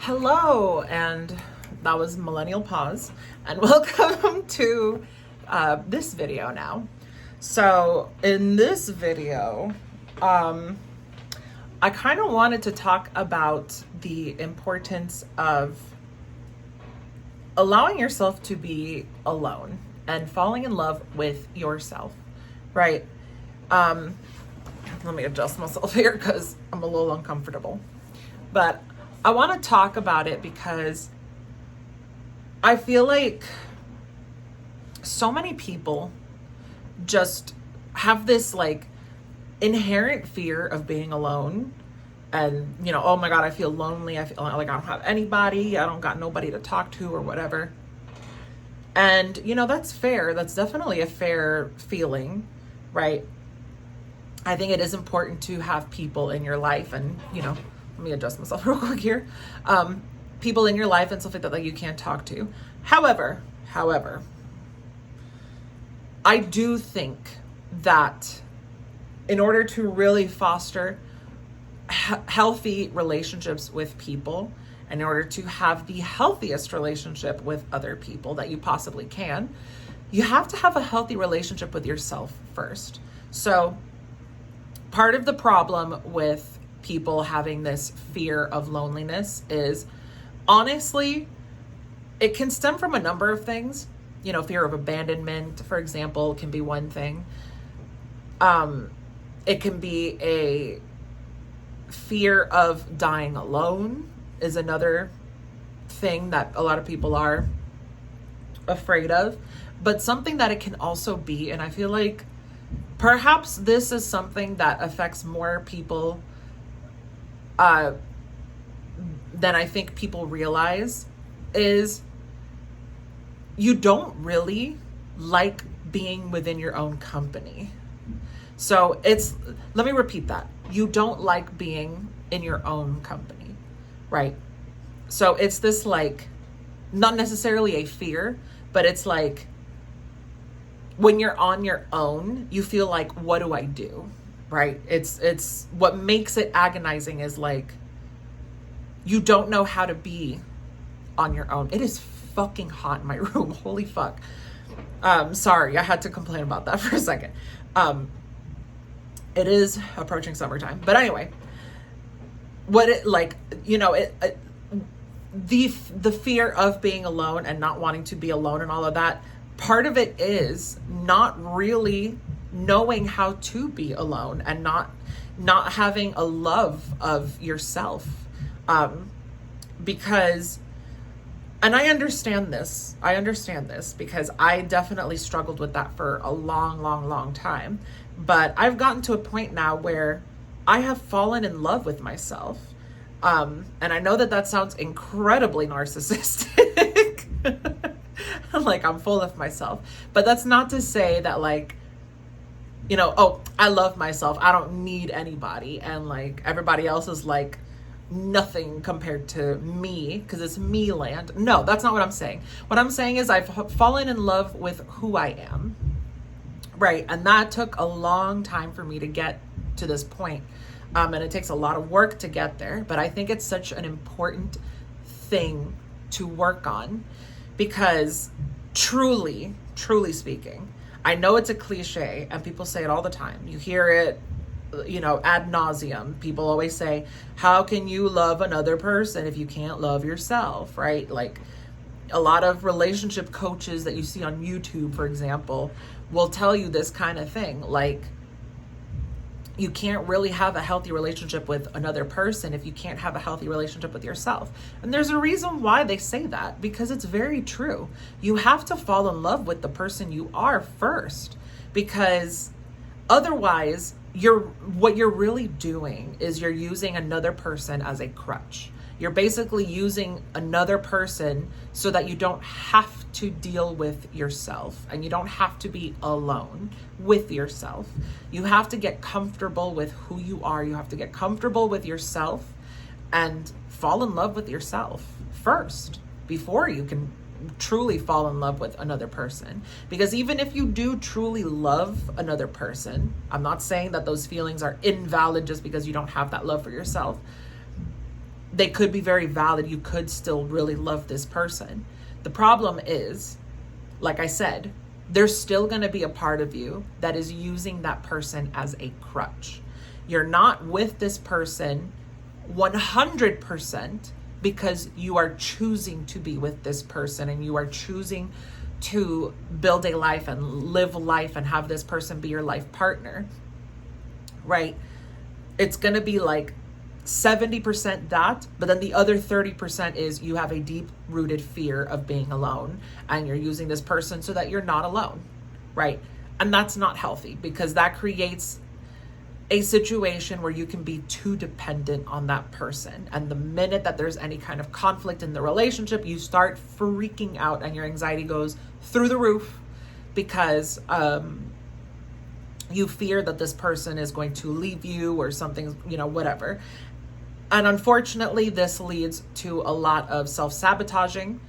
Hello, and that was Millennial Pause, and welcome to this video now. So in this video, I kind of wanted to talk about the importance of allowing yourself to be alone and falling in love with yourself, right? Let me adjust myself here because I'm a little uncomfortable. But I want to talk about it because I feel like so many people just have this like inherent fear of being alone. And, oh my God, I feel lonely. I feel like I don't have anybody. I don't got nobody to talk to or whatever. And, that's fair. That's definitely a fair feeling, right? I think it is important to have people in your life and, let me adjust myself real quick here. People in your life and stuff like that you can't talk to. However, I do think that in order to really foster healthy relationships with people, and in order to have the healthiest relationship with other people that you possibly can, you have to have a healthy relationship with yourself first. So part of the problem with people having this fear of loneliness is, honestly, it can stem from a number of things. Fear of abandonment, for example, can be one thing. It can be a fear of dying alone is another thing that a lot of people are afraid of. But something that it can also be, and I feel like perhaps this is something that affects more people than I think people realize, is you don't really like being within your own company. So let me repeat that. You don't like being in your own company, right? So it's this like, not necessarily a fear, but it's like when you're on your own, you feel like, what do I do? Right? It's what makes it agonizing is like, you don't know how to be on your own. It is fucking hot in my room. Holy fuck. Sorry, I had to complain about that for a second. It is approaching summertime, but anyway, the fear of being alone and not wanting to be alone and all of that, part of it is not really knowing how to be alone and not having a love of yourself. Because, and I understand this because I definitely struggled with that for a long time. But I've gotten to a point now where I have fallen in love with myself. And I know that sounds incredibly narcissistic. Like I'm full of myself. But that's not to say that like, I love myself. I don't need anybody. And like everybody else is like nothing compared to me because it's me land. No, that's not what I'm saying. What I'm saying is I've fallen in love with who I am. Right. And that took a long time for me to get to this point. And it takes a lot of work to get there. But I think it's such an important thing to work on because truly speaking, I know it's a cliche and people say it all the time. You hear it, ad nauseum. People always say, how can you love another person if you can't love yourself, right? Like a lot of relationship coaches that you see on YouTube, for example, will tell you this kind of thing. Like, you can't really have a healthy relationship with another person if you can't have a healthy relationship with yourself. And there's a reason why they say that, because it's very true. You have to fall in love with the person you are first, because otherwise what you're really doing is you're using another person as a crutch. You're basically using another person so that you don't have to deal with yourself and you don't have to be alone with yourself. You have to get comfortable with who you are. You have to get comfortable with yourself and fall in love with yourself first before you can truly fall in love with another person. Because even if you do truly love another person, I'm not saying that those feelings are invalid just because you don't have that love for yourself. they could be very valid. You could still really love this person. The problem is, like I said, there's still going to be a part of you that is using that person as a crutch. You're not with this person 100% because you are choosing to be with this person, and you are choosing to build a life and live life and have this person be your life partner, right? It's going to be like 70% that, but then the other 30% is you have a deep rooted fear of being alone, and you're using this person so that you're not alone, right? And that's not healthy, because that creates a situation where you can be too dependent on that person. And the minute that there's any kind of conflict in the relationship, you start freaking out and your anxiety goes through the roof, because you fear that this person is going to leave you or something, whatever. And unfortunately, this leads to a lot of self-sabotaging,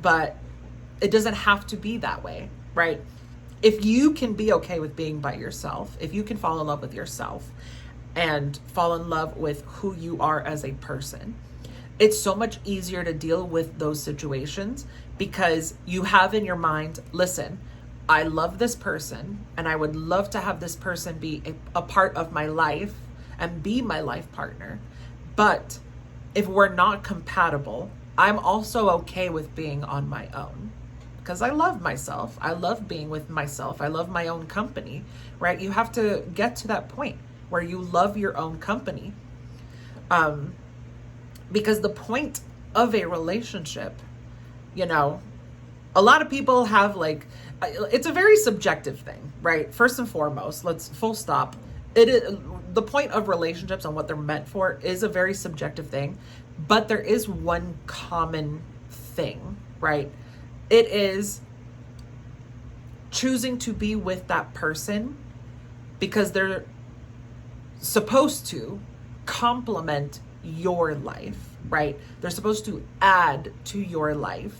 but it doesn't have to be that way, right? If you can be okay with being by yourself, if you can fall in love with yourself and fall in love with who you are as a person, it's so much easier to deal with those situations, because you have in your mind, listen, I love this person and I would love to have this person be a part of my life and be my life partner. But if we're not compatible, I'm also okay with being on my own, because I love myself. I love being with myself. I love my own company, right? You have to get to that point where you love your own company. Because the point of a relationship, a lot of people have it's a very subjective thing, right? First and foremost, let's full stop. It is the point of relationships and what they're meant for is a very subjective thing, but there is one common thing, right? It is choosing to be with that person because they're supposed to complement your life, right? They're supposed to add to your life.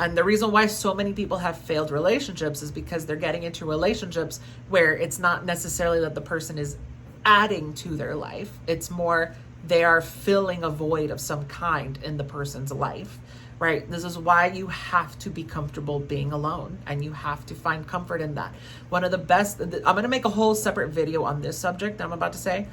And the reason why so many people have failed relationships is because they're getting into relationships where it's not necessarily that the person is adding to their life. It's more they are filling a void of some kind in the person's life, right? This is why you have to be comfortable being alone, and you have to find comfort in that. One of the best, I'm going to make a whole separate video on this subject that I'm about to say,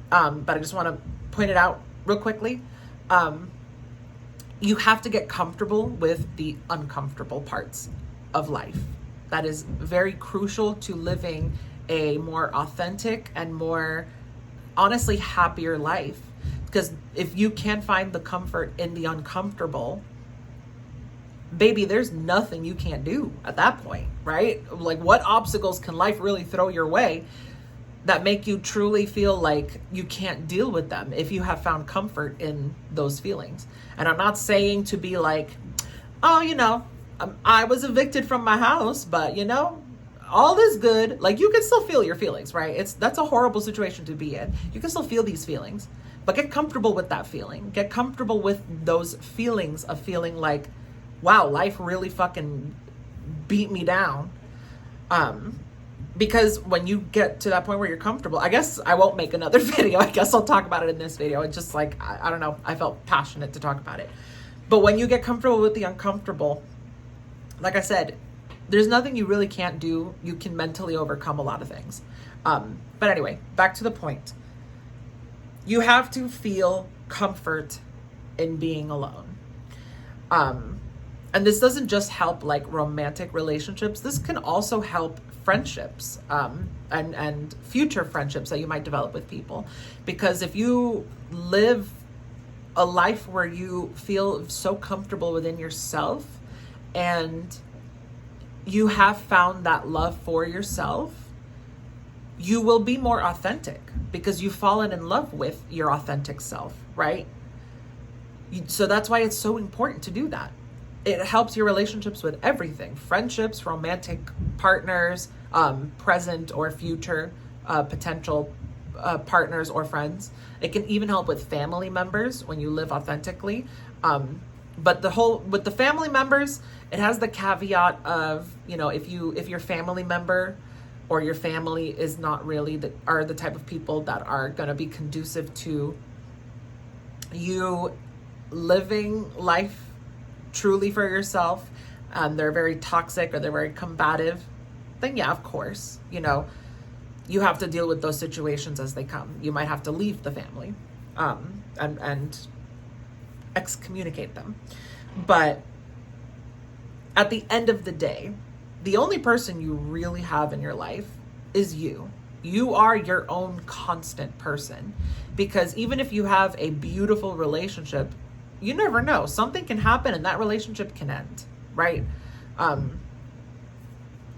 but I just want to point it out real quickly. You have to get comfortable with the uncomfortable parts of life. That is very crucial to living a more authentic and more, honestly, happier life. Because if you can't find the comfort in the uncomfortable, baby, there's nothing you can't do at that point, right? Like, what obstacles can life really throw your way that make you truly feel like you can't deal with them if you have found comfort in those feelings? And I'm not saying to be like, oh, I was evicted from my house, but all is good. Like, you can still feel your feelings, right? That's a horrible situation to be in. You can still feel these feelings, but get comfortable with that feeling. Get comfortable with those feelings of feeling like, wow, life really fucking beat me down. Because when you get to that point where you're comfortable, I guess I won't make another video. I guess I'll talk about it in this video. It's just like, I don't know. I felt passionate to talk about it. But when you get comfortable with the uncomfortable, like I said, there's nothing you really can't do. You can mentally overcome a lot of things. But anyway, back to the point. You have to feel comfort in being alone. And this doesn't just help like romantic relationships. This can also help friendships and future friendships that you might develop with people. Because if you live a life where you feel so comfortable within yourself and you have found that love for yourself, you will be more authentic because you've fallen in love with your authentic self, right? So that's why it's so important to do that. It helps your relationships with everything: friendships, romantic partners, present or future potential partners or friends. It can even help with family members when you live authentically. But with the family members, it has the caveat of, if your family member or your family is not really are the type of people that are going to be conducive to you living life truly for yourself, they're very toxic or they're very combative, then yeah, of course, you have to deal with those situations as they come. You might have to leave the family, and excommunicate them. But at the end of the day, the only person you really have in your life is you. You are your own constant person. Because even if you have a beautiful relationship, you never know. Something can happen and that relationship can end, right? And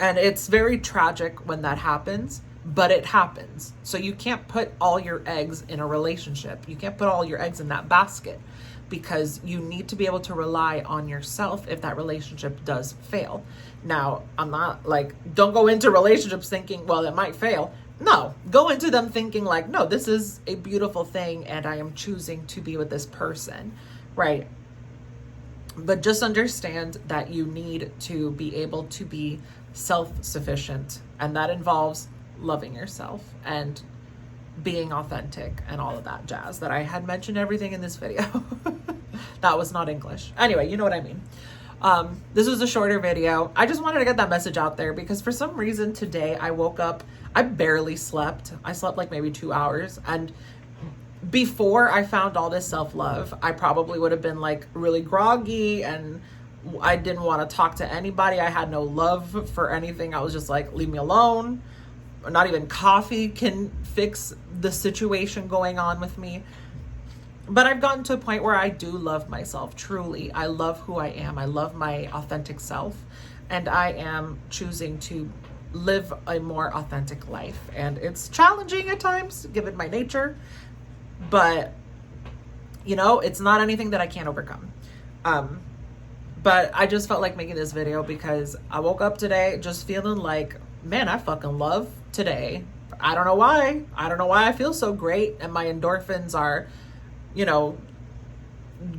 it's very tragic when that happens, but it happens. So you can't put all your eggs in a relationship. You can't put all your eggs in that basket, because you need to be able to rely on yourself if that relationship does fail. Now, I'm not like, don't go into relationships thinking, well, it might fail. No, go into them thinking like, no, this is a beautiful thing and I am choosing to be with this person, right? But just understand that you need to be able to be self-sufficient, and that involves loving yourself and being authentic and all of that jazz that I had mentioned everything in this video. That was not English. Anyway, you know what I mean. This was a shorter video. I just wanted to get that message out there because for some reason today I woke up, I barely slept. I slept like maybe 2 hours, and before I found all this self-love, I probably would have been like really groggy and I didn't want to talk to anybody. I had no love for anything. I was just like, leave me alone. Not even coffee can fix the situation going on with me. But I've gotten to a point where I do love myself, truly. I love who I am. I love my authentic self. And I am choosing to live a more authentic life. And it's challenging at times, given my nature. But, it's not anything that I can't overcome. But I just felt like making this video because I woke up today just feeling like, man, I fucking love today. I don't know why. I don't know why I feel so great. And my endorphins are,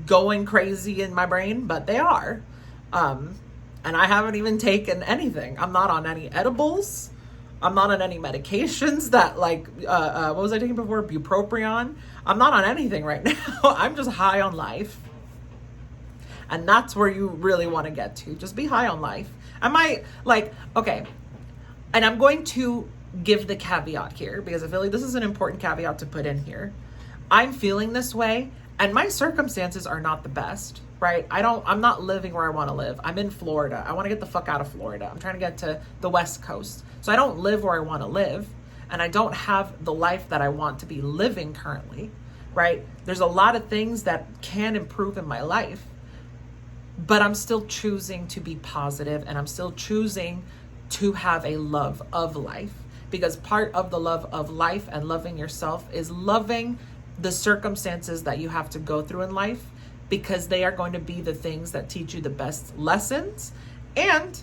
going crazy in my brain, but they are. And I haven't even taken anything. I'm not on any edibles. I'm not on any medications that what was I taking before? Bupropion. I'm not on anything right now. I'm just high on life. And that's where you really want to get to. Just be high on life. Okay. And I'm going to give the caveat here because I feel like this is an important caveat to put in here. I'm feeling this way and my circumstances are not the best, right? I'm not living where I want to live. I'm in Florida. I want to get the fuck out of Florida. I'm trying to get to the West Coast. So I don't live where I want to live, and I don't have the life that I want to be living currently, right? There's a lot of things that can improve in my life, but I'm still choosing to be positive and I'm still choosing to have a love of life, because part of the love of life and loving yourself is loving the circumstances that you have to go through in life, because they are going to be the things that teach you the best lessons. And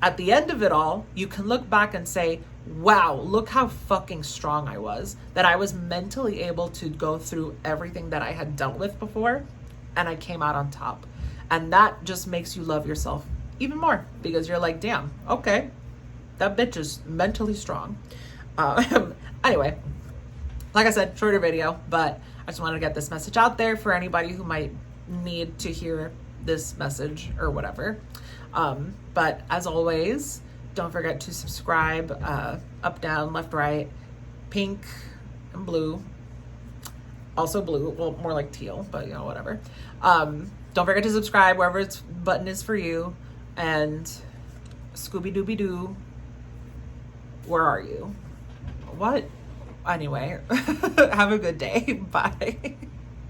at the end of it all, you can look back and say, wow, look how fucking strong I was, that I was mentally able to go through everything that I had dealt with before and I came out on top. And that just makes you love yourself even more, because you're like, damn, okay, that bitch is mentally strong. Anyway, like I said, shorter video, but I just wanted to get this message out there for anybody who might need to hear this message or whatever. But as always, don't forget to subscribe, up, down, left, right, pink and blue. Also blue, well, more like teal, but whatever. Don't forget to subscribe wherever its button is for you. And Scooby-Dooby-Doo, where are you? What? Anyway, have a good day. Bye.